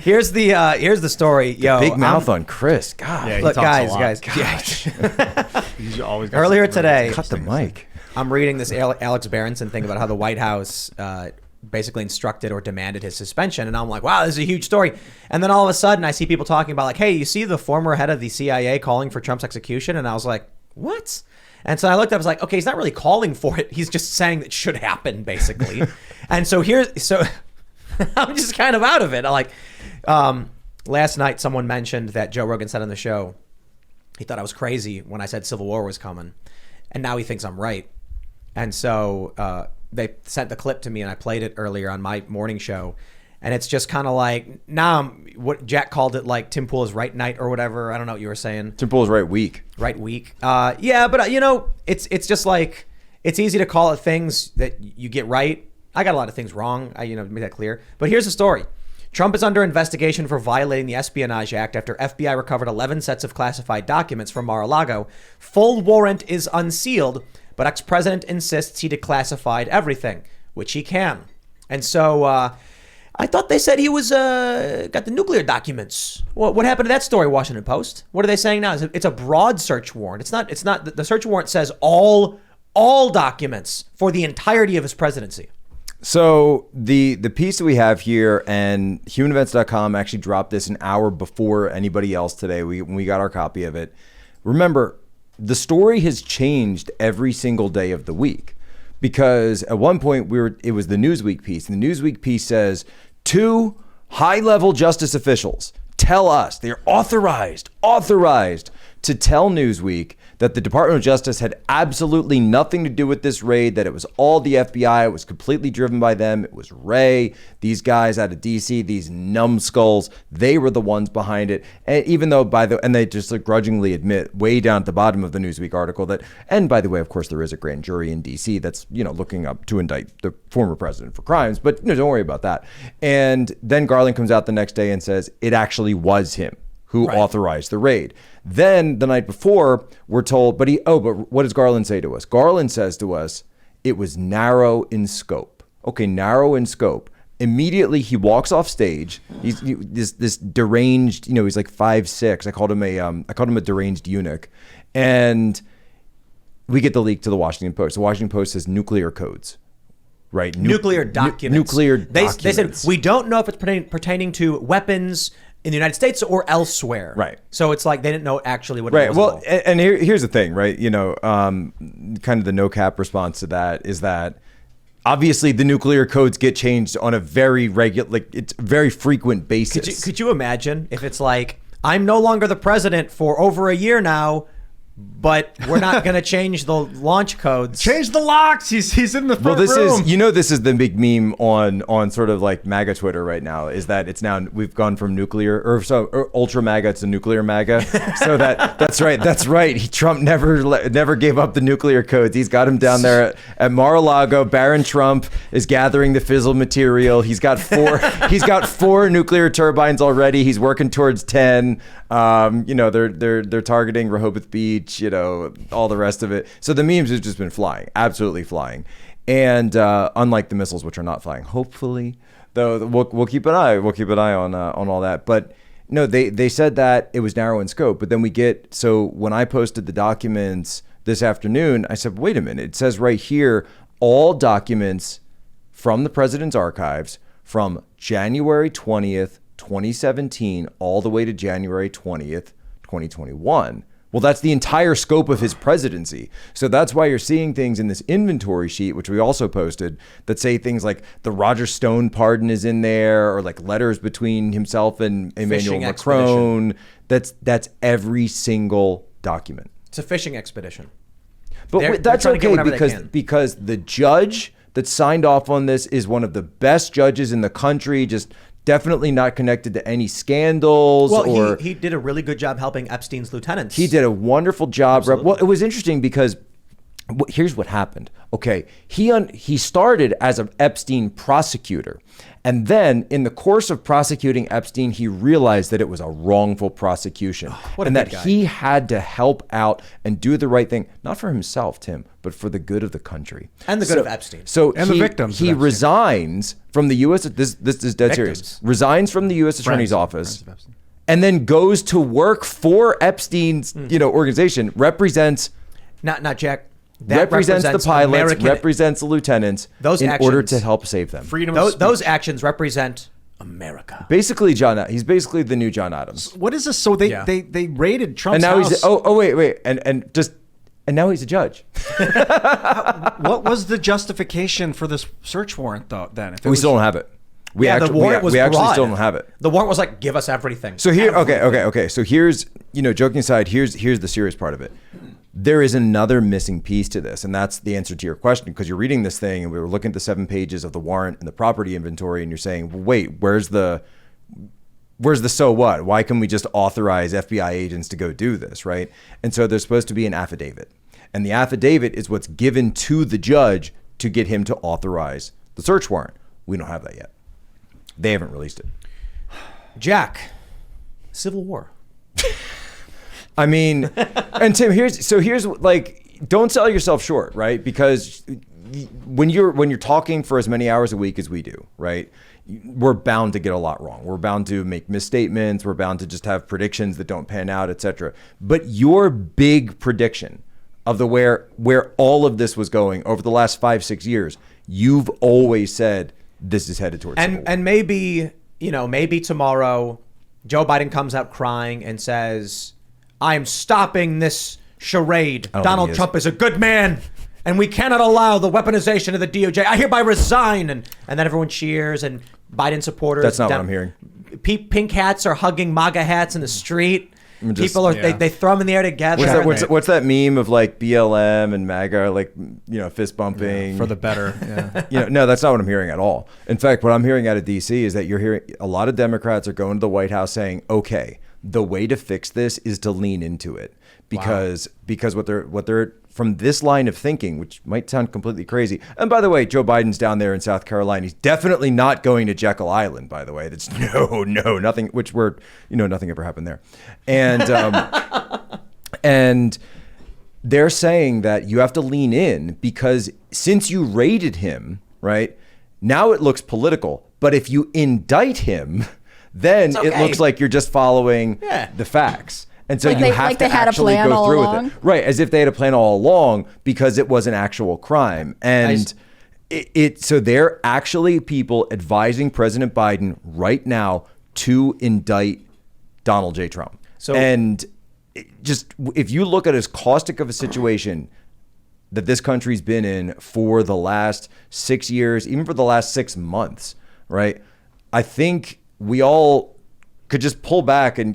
Here's the story. Yo, big mouth on Chris. God. Yeah, look, guys. He's always got Earlier something today, Cut the mic. I'm reading this Alex Berenson thing about how the White House basically instructed or demanded his suspension. And I'm like, wow, this is a huge story. And then all of a sudden I see people talking about like, hey, you see the former head of the CIA calling for Trump's execution? And I was like, what? And so I looked up, I was like, okay, he's not really calling for it. He's just saying that should happen, basically. And so I'm just kind of out of it. Like, last night someone mentioned that Joe Rogan said on the show, he thought I was crazy when I said Civil War was coming. And now he thinks I'm right. And so they sent the clip to me and I played it earlier on my morning show. And it's just kind of like, what Jack called it, like Tim Pool's right night or whatever. I don't know what you were saying. Tim Pool's right week. Right week. Yeah, but it's just like, it's easy to call it things that you get right. I got a lot of things wrong. To make that clear. But here's the story. Trump is under investigation for violating the Espionage Act after FBI recovered 11 sets of classified documents from Mar-a-Lago. Full warrant is unsealed, but ex-president insists he declassified everything, which he can. And so I thought they said he was got the nuclear documents. What happened to that story, Washington Post? What are they saying now? It's a broad search warrant. It's not. The search warrant says all documents for the entirety of his presidency. So the piece that we have here, and humanevents.com actually dropped this an hour before anybody else today. When we got our copy of it. Remember, the story has changed every single day of the week, because at one point it was the Newsweek piece, and the Newsweek piece says 2 high-level justice officials tell us they're authorized to tell Newsweek that the Department of Justice had absolutely nothing to do with this raid, that it was all the FBI, it was completely driven by them, it was Wray, these guys out of DC, these numbskulls, they were the ones behind it. And even though and they just grudgingly admit way down at the bottom of the Newsweek article that, and by the way, of course, there is a grand jury in DC that's, looking up to indict the former president for crimes, but don't worry about that. And then Garland comes out the next day and says it actually was him who authorized the raid. Then the night before, we're told, but what does Garland say to us? Garland says to us, it was narrow in scope. Okay, narrow in scope. Immediately he walks off stage. He's this deranged, he's like 5'6". I called him a deranged eunuch. And we get the leak to the Washington Post. The Washington Post says nuclear codes. Right. Nuclear documents. Documents. They said, we don't know if it's pertaining to weapons in the United States or elsewhere. Right. So it's like they didn't know actually what it was. Well, and here's the thing, right? Kind of the no cap response to that is that obviously the nuclear codes get changed on a very it's very frequent basis. Could you imagine if it's like, I'm no longer the president for over a year now, but we're not going to change the launch codes. Change the locks. He's in the front room. This is the big meme on sort of like MAGA Twitter right now, is that it's now we've gone from nuclear or ultra MAGA to nuclear MAGA. So that's right. Trump never gave up the nuclear codes. He's got him down there at Mar-a-Lago. Baron Trump is gathering the fissile material. He's got 4 nuclear turbines already. He's working towards 10. They're targeting Rehoboth Beach, all the rest of it. So the memes have just been flying, absolutely flying. And unlike the missiles, which are not flying, hopefully, though, we'll keep an eye on all that. But no, they said that it was narrow in scope. But then when I posted the documents this afternoon, I said, wait a minute, it says right here, all documents from the president's archives from January 20th, 2017 all the way to January 20th, 2021. Well, that's the entire scope of his presidency. So that's why you're seeing things in this inventory sheet, which we also posted, that say things like the Roger Stone pardon is in there, or like letters between himself and Emmanuel Macron. That's every single document. It's a fishing expedition. But that's okay because the judge that signed off on this is one of the best judges in the country, just definitely not connected to any scandals. Well, he did a really good job helping Epstein's lieutenants. He did a wonderful job. Well, it was interesting because Here's what happened. Okay, he started as an Epstein prosecutor, and then in the course of prosecuting Epstein, he realized that it was a wrongful prosecution, and that he had to help out and do the right thing, not for himself, Tim, but for the good of the country and the good of Epstein. So and the victims. He resigns from the U.S. This is dead serious. Resigns from the U.S. Attorney's office, and then goes to work for Epstein's organization. Represents not Jack. Represents the pilots, represents the lieutenants in order to help save them. Freedom. Those actions represent America. Basically, he's basically the new John Adams. What is this? So they raided Trump's and now house. He's wait, and now he's a judge. What was the justification for this search warrant, though? Then we still don't have it. We actually still don't have it. The warrant was like, give us everything. So here, okay. So here's, joking aside, here's the serious part of it. There is another missing piece to this, and that's the answer to your question, because you're reading this thing, and we were looking at the 7 pages of the warrant and the property inventory, and you're saying, well, wait, where's the so what? Why can we just authorize FBI agents to go do this, right? And so there's supposed to be an affidavit, and the affidavit is what's given to the judge to get him to authorize the search warrant. We don't have that yet. They haven't released it. Jack, Civil War. I mean, and Tim, here's like, don't sell yourself short, right? Because when you're talking for as many hours a week as we do, right, we're bound to get a lot wrong. We're bound to make misstatements. We're bound to just have predictions that don't pan out, etc. But your big prediction of where all of this was going over the last 5-6 years, you've always said this is headed towards civil war. And maybe tomorrow Joe Biden comes out crying and says, I'm stopping this charade. Donald Trump is a good man, and we cannot allow the weaponization of the DOJ. I hereby resign. And then everyone cheers, and Biden supporters. That's not what I'm hearing. Pink hats are hugging MAGA hats in the street. People are they throw them in the air together. What's that meme of like BLM and MAGA, like, fist bumping for the better? Yeah. No, that's not what I'm hearing at all. In fact, what I'm hearing out of DC is that you're hearing a lot of Democrats are going to the White House saying, okay, the way to fix this is to lean into it, because what they're from this line of thinking, which might sound completely crazy. And by the way, Joe Biden's down there in South Carolina. He's definitely not going to Jekyll Island, by the way. That's nothing, which nothing ever happened there. And and they're saying that you have to lean in, because since you raided him, right, now it looks political. But if you indict him, then it looks like you're just following the facts. And so you have to actually go through with it. Right, as if they had a plan all along, because it was an actual crime. And so they're actually people advising President Biden right now to indict Donald J. Trump. And just, if you look at as caustic of a situation that this country's been in for the last 6 years, even for the last 6 months, right? I think we all could just pull back and,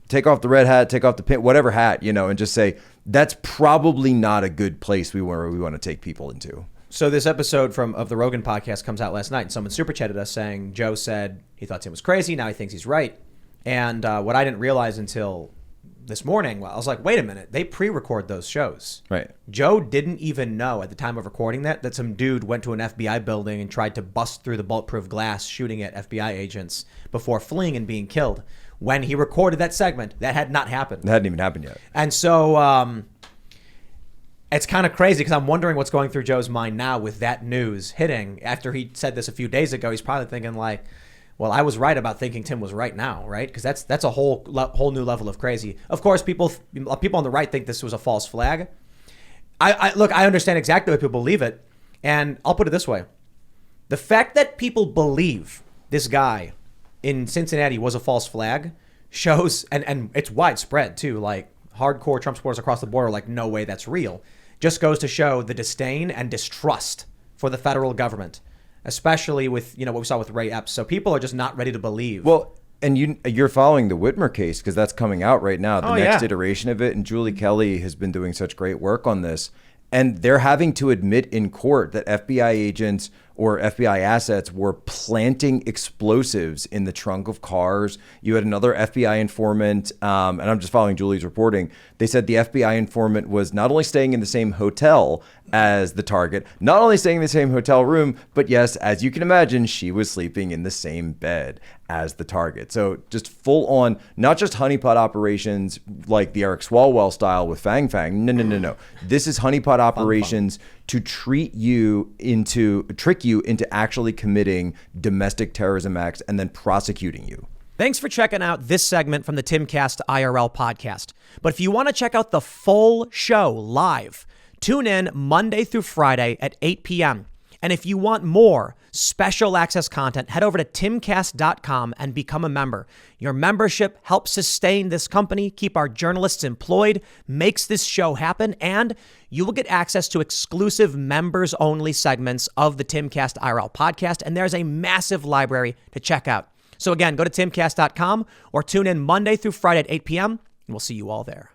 take off the red hat, take off the pin, whatever hat, and just say, that's probably not a good place we want to take people into. So this episode of the Rogan podcast comes out last night, and someone super chatted us saying Joe said he thought Tim was crazy. Now he thinks he's right. And what I didn't realize until this morning, I was like, wait a minute, they pre-record those shows. Right. Joe didn't even know at the time of recording that some dude went to an FBI building and tried to bust through the bulletproof glass, shooting at FBI agents before fleeing and being killed. When he recorded that segment, that had not happened. It hadn't even happened yet. And so it's kind of crazy, because I'm wondering what's going through Joe's mind now with that news hitting. After he said this a few days ago, he's probably thinking like, well, I was right about thinking Tim was right now, right? Because that's a whole new level of crazy. Of course, people on the right think this was a false flag. Look, I understand exactly why people believe it. And I'll put it this way. The fact that people believe this guy in Cincinnati was a false flag shows, and it's widespread too, like hardcore Trump supporters across the board are like, no way that's real. Just goes to show the disdain and distrust for the federal government, especially with, what we saw with Ray Epps. So people are just not ready to believe. Well, and you're following the Whitmer case, because that's coming out right now, the next iteration of it. And Julie Kelly has been doing such great work on this. And they're having to admit in court that FBI agents or FBI assets were planting explosives in the trunk of cars. You had another FBI informant, and I'm just following Julie's reporting. They said the FBI informant was not only staying in the same hotel as the target, not only staying in the same hotel room, but yes, as you can imagine, she was sleeping in the same bed as the target. So just full on, not just honeypot operations like the Eric Swalwell style with Fang Fang. No. This is honeypot operations to trick you into actually committing domestic terrorism acts and then prosecuting you. Thanks for checking out this segment from the Timcast IRL podcast. But if you want to check out the full show live, tune in Monday through Friday at 8 p.m. And if you want more special access content, head over to timcast.com and become a member. Your membership helps sustain this company, keep our journalists employed, makes this show happen, and you will get access to exclusive members-only segments of the Timcast IRL podcast, and there's a massive library to check out. So again, go to timcast.com or tune in Monday through Friday at 8 p.m., and we'll see you all there.